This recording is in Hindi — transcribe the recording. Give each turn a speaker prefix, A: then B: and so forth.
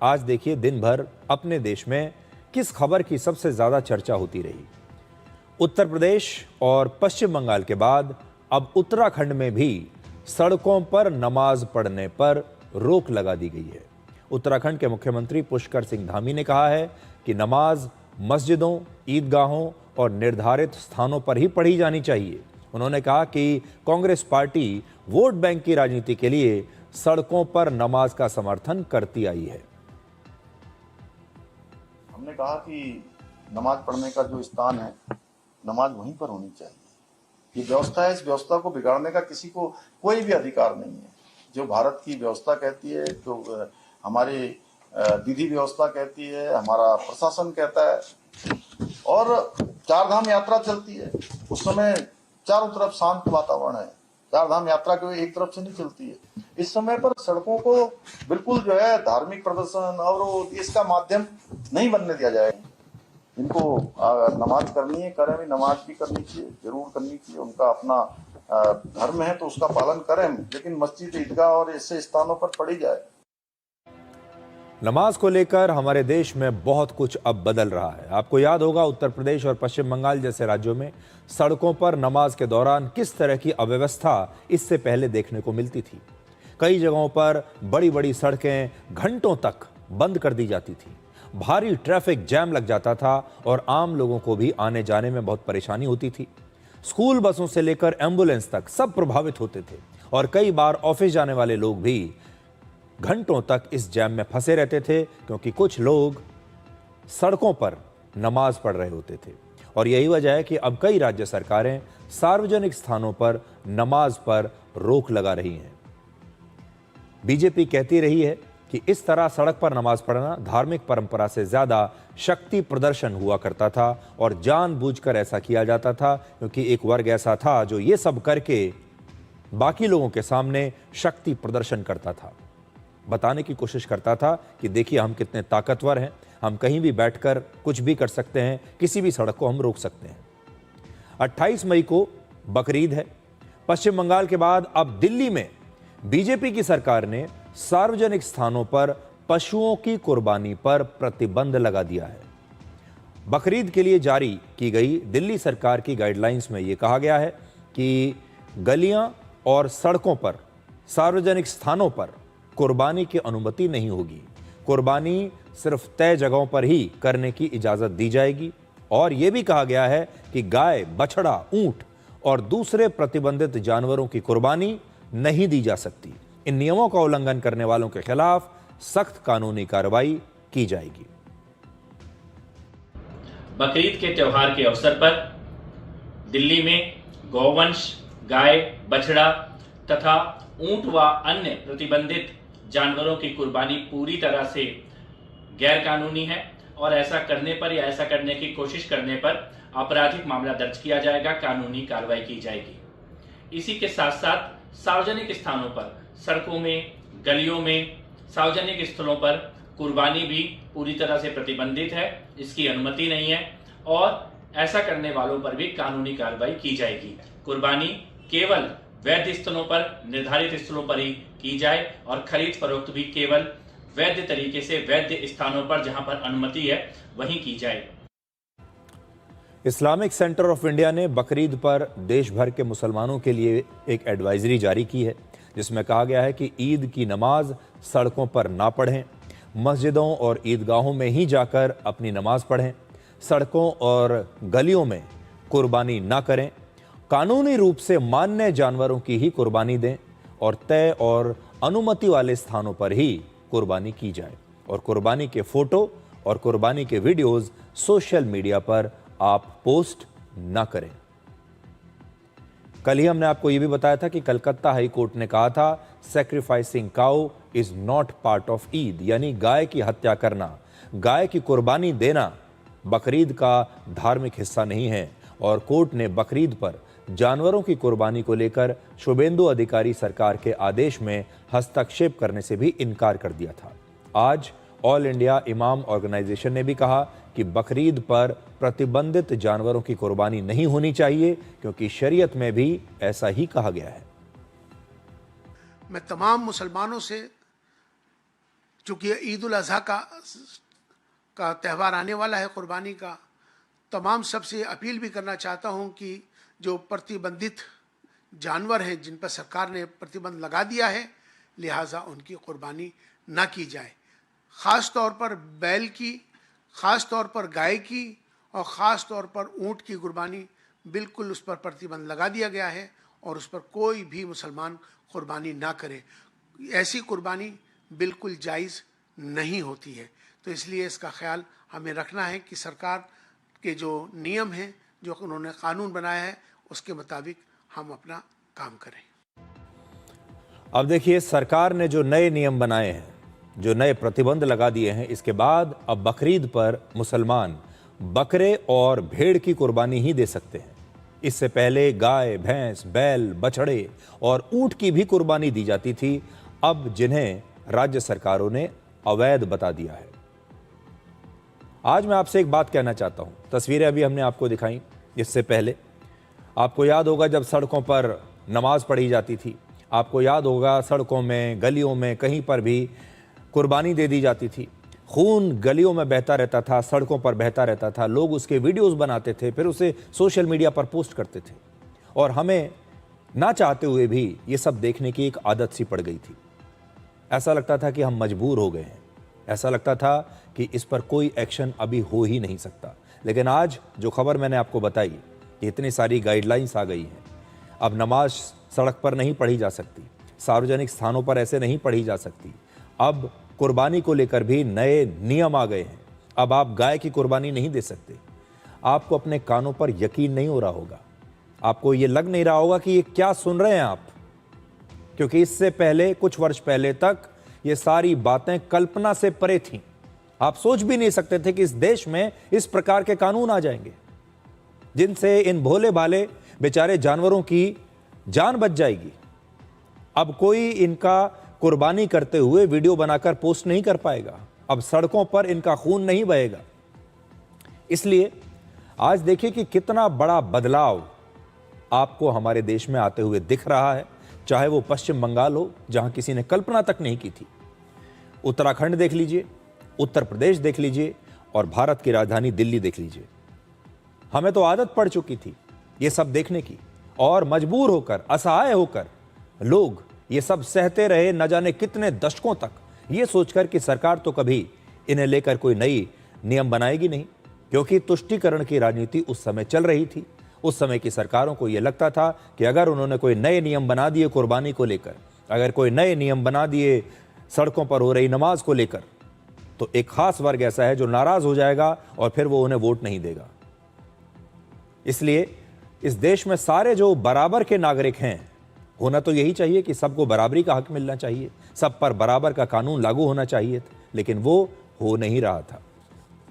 A: आज देखिए दिन भर अपने देश में किस खबर की सबसे ज्यादा चर्चा होती रही। उत्तर प्रदेश और पश्चिम बंगाल के बाद अब उत्तराखंड में भी सड़कों पर नमाज पढ़ने पर रोक लगा दी गई है। उत्तराखंड के मुख्यमंत्री पुष्कर सिंह धामी ने कहा है कि नमाज मस्जिदों, ईदगाहों और निर्धारित स्थानों पर ही पढ़ी जानी चाहिए। उन्होंने कहा कि कांग्रेस पार्टी वोट बैंक की राजनीति के लिए सड़कों पर नमाज का समर्थन करती आई है।
B: हमने कहा कि नमाज पढ़ने का जो स्थान है, नमाज वहीं पर होनी चाहिए। ये व्यवस्था है, इस व्यवस्था को बिगाड़ने का किसी को कोई भी अधिकार नहीं है। जो भारत की व्यवस्था कहती है, जो हमारी विधि व्यवस्था कहती है, हमारा प्रशासन कहता है, और चारधाम यात्रा चलती है, उस समय चारों तरफ शांत वातावरण है। चारधाम यात्रा कोई एक तरफ से नहीं चलती है। इस समय पर सड़कों को बिल्कुल जो है धार्मिक प्रदर्शन और इसका माध्यम नहीं बनने दिया जाएगा। इनको नमाज करनी है, करें भी, नमाज भी करनी चाहिए, जरूर करनी चाहिए। उनका अपना धर्म है तो उसका पालन करें, लेकिन मस्जिद, ईदगाह और ऐसे स्थानों पर पढ़ी जाए।
A: नमाज को लेकर हमारे देश में बहुत कुछ अब बदल रहा है। आपको याद होगा उत्तर प्रदेश और पश्चिम बंगाल जैसे राज्यों में सड़कों पर नमाज के दौरान किस तरह की अव्यवस्था इससे पहले देखने को मिलती थी। कई जगहों पर बड़ी बड़ी सड़कें घंटों तक बंद कर दी जाती थी, भारी ट्रैफिक जैम लग जाता था और आम लोगों को भी आने जाने में बहुत परेशानी होती थी। स्कूल बसों से लेकर एम्बुलेंस तक सब प्रभावित होते थे और कई बार ऑफिस जाने वाले लोग भी घंटों तक इस जैम में फंसे रहते थे, क्योंकि कुछ लोग सड़कों पर नमाज पढ़ रहे होते थे। और यही वजह है कि अब कई राज्य सरकारें सार्वजनिक स्थानों पर नमाज पर रोक लगा रही हैं। बीजेपी कहती रही है कि इस तरह सड़क पर नमाज पढ़ना धार्मिक परंपरा से ज्यादा शक्ति प्रदर्शन हुआ करता था और जानबूझकर ऐसा किया जाता था, क्योंकि एक वर्ग ऐसा था जो ये सब करके बाकी लोगों के सामने शक्ति प्रदर्शन करता था, बताने की कोशिश करता था कि देखिए हम कितने ताकतवर हैं, हम कहीं भी बैठकर कुछ भी कर सकते हैं, किसी भी सड़क को हम रोक सकते हैं। 28 मई को बकरीद है। पश्चिम बंगाल के बाद अब दिल्ली में बीजेपी की सरकार ने सार्वजनिक स्थानों पर पशुओं की कुर्बानी पर प्रतिबंध लगा दिया है। बकरीद के लिए जारी की गई दिल्ली सरकार की गाइडलाइंस में यह कहा गया है कि गलियां और सड़कों पर, सार्वजनिक स्थानों पर कुर्बानी की अनुमति नहीं होगी। कुर्बानी सिर्फ तय जगहों पर ही करने की इजाजत दी जाएगी। और यह भी कहा गया है कि गाय, बछड़ा, ऊंट और दूसरे प्रतिबंधित जानवरों की कुर्बानी नहीं दी जा सकती। इन नियमों का उल्लंघन करने वालों के खिलाफ सख्त कानूनी कार्रवाई की जाएगी।
C: बकरीद के त्योहार के अवसर पर दिल्ली में गौवंश, गाय, बछड़ा तथा ऊंट व अन्य प्रतिबंधित जानवरों की कुर्बानी पूरी तरह से गैर कानूनी है और ऐसा करने पर या ऐसा करने की कोशिश करने पर आपराधिक मामला दर्ज किया जाएगा, कानूनी कार्रवाई की जाएगी। इसी के साथ साथ सार्वजनिक स्थानों पर, सड़कों में, गलियों में, सार्वजनिक स्थलों पर कुर्बानी भी पूरी तरह से प्रतिबंधित है, इसकी अनुमति नहीं है और ऐसा करने वालों पर भी कानूनी कार्रवाई की जाएगी। कुर्बानी केवल वैध स्थलों पर, निर्धारित स्थलों पर ही की जाए और खरीद फरोख्त भी केवल वैध तरीके से, वैध स्थानों पर जहां पर अनुमति है वहीं की जाए।
A: इस्लामिक सेंटर ऑफ इंडिया ने बकरीद पर देश भर के मुसलमानों के लिए एक एडवाइजरी जारी की है, जिसमें कहा गया है कि ईद की नमाज सड़कों पर ना पढ़ें, मस्जिदों और ईदगाहों में ही जाकर अपनी नमाज पढ़ें, सड़कों और गलियों में कुर्बानी ना करें, कानूनी रूप से मान्य जानवरों की ही कुर्बानी दें और तय और अनुमति वाले स्थानों पर ही कुर्बानी की जाए और कुर्बानी के फोटो और कुर्बानी के वीडियोस सोशल मीडिया पर आप पोस्ट ना करें। कल ही हमने आपको यह भी बताया था कि कलकत्ता हाई कोर्ट ने कहा था sacrificing cow is not part of Eid, यानी गाय की हत्या करना, गाय की कुर्बानी देना बकरीद का धार्मिक हिस्सा नहीं है। और कोर्ट ने बकरीद पर जानवरों की कुर्बानी को लेकर शुभेंदु अधिकारी सरकार के आदेश में हस्तक्षेप करने से भी इनकार कर दिया था। आज ऑल इंडिया इमाम ऑर्गेनाइजेशन ने भी कहा कि बकरीद पर प्रतिबंधित जानवरों की कुर्बानी नहीं होनी चाहिए, क्योंकि शरीयत में भी ऐसा ही कहा गया है।
D: मैं तमाम मुसलमानों से चूँकि ईद उल अज़हा का त्यौहार आने वाला है कुर्बानी का, तमाम सबसे अपील भी करना चाहता हूँ कि जो प्रतिबंधित जानवर हैं जिन पर सरकार ने प्रतिबंध लगा दिया है, लिहाजा उनकी कुर्बानी ना की जाए। ख़ास तौर पर बैल की, ख़ास तौर पर गाय की और ख़ास तौर पर ऊँट की कुर्बानी बिल्कुल उस पर प्रतिबंध लगा दिया गया है और उस पर कोई भी मुसलमान कुर्बानी ना करे। ऐसी कुर्बानी बिल्कुल जायज़ नहीं होती है। तो इसलिए इसका ख्याल हमें रखना है कि सरकार के जो नियम हैं, जो उन्होंने कानून बनाया है, उसके मुताबिक हम अपना काम करें।
A: अब देखिए, सरकार ने जो नए नियम बनाए हैं, जो नए प्रतिबंध लगा दिए हैं, इसके बाद अब बकरीद पर मुसलमान बकरे और भेड़ की कुर्बानी ही दे सकते हैं। इससे पहले गाय, भैंस, बैल, बछड़े और ऊंट की भी कुर्बानी दी जाती थी, अब जिन्हें राज्य सरकारों ने अवैध बता दिया है। आज मैं आपसे एक बात कहना चाहता हूं। तस्वीरें अभी हमने आपको दिखाई। इससे पहले आपको याद होगा जब सड़कों पर नमाज पढ़ी जाती थी, आपको याद होगा सड़कों में, गलियों में, कहीं पर भी कुर्बानी दे दी जाती थी। खून गलियों में बहता रहता था, सड़कों पर बहता रहता था, लोग उसके वीडियोस बनाते थे, फिर उसे सोशल मीडिया पर पोस्ट करते थे और हमें ना चाहते हुए भी ये सब देखने की एक आदत सी पड़ गई थी। ऐसा लगता था कि हम मजबूर हो गए हैं, ऐसा लगता था कि इस पर कोई एक्शन अभी हो ही नहीं सकता। लेकिन आज जो खबर मैंने आपको बताई, इतनी सारी गाइडलाइंस आ गई हैं। अब नमाज सड़क पर नहीं पढ़ी जा सकती, सार्वजनिक स्थानों पर ऐसे नहीं पढ़ी जा सकती। अब कुर्बानी को लेकर भी नए नियम आ गए हैं। अब आप गाय की कुर्बानी नहीं दे सकते। आपको अपने कानों पर यकीन नहीं हो रहा होगा, आपको ये लग नहीं रहा होगा कि ये क्या सुन रहे हैं आप, क्योंकि इससे पहले, कुछ वर्ष पहले तक ये सारी बातें कल्पना से परे थीं। आप सोच भी नहीं सकते थे कि इस देश में इस प्रकार के कानून आ जाएंगे जिनसे इन भोले भाले बेचारे जानवरों की जान बच जाएगी। अब कोई इनका कुर्बानी करते हुए वीडियो बनाकर पोस्ट नहीं कर पाएगा, अब सड़कों पर इनका खून नहीं बहेगा। इसलिए आज देखिए कि कितना बड़ा बदलाव आपको हमारे देश में आते हुए दिख रहा है। चाहे वो पश्चिम बंगाल हो, जहां किसी ने कल्पना तक नहीं की थी, उत्तराखंड देख लीजिए, उत्तर प्रदेश देख लीजिए और भारत की राजधानी दिल्ली देख लीजिए। हमें तो आदत पड़ चुकी थी ये सब देखने की और मजबूर होकर, असहाय होकर लोग ये सब सहते रहे न जाने कितने दशकों तक, ये सोचकर कि सरकार तो कभी इन्हें लेकर कोई नई नियम बनाएगी नहीं, क्योंकि तुष्टीकरण की राजनीति उस समय चल रही थी। उस समय की सरकारों को यह लगता था कि अगर उन्होंने कोई नए नियम बना दिए कुर्बानी को लेकर, अगर कोई नए नियम बना दिए सड़कों पर हो रही नमाज को लेकर, तो एक खास वर्ग ऐसा है जो नाराज हो जाएगा और फिर वो उन्हें वोट नहीं देगा। इसलिए इस देश में सारे जो बराबर के नागरिक हैं, होना तो यही चाहिए कि सबको बराबरी का हक मिलना चाहिए, सब पर बराबर का कानून लागू होना चाहिए, लेकिन वो हो नहीं रहा था।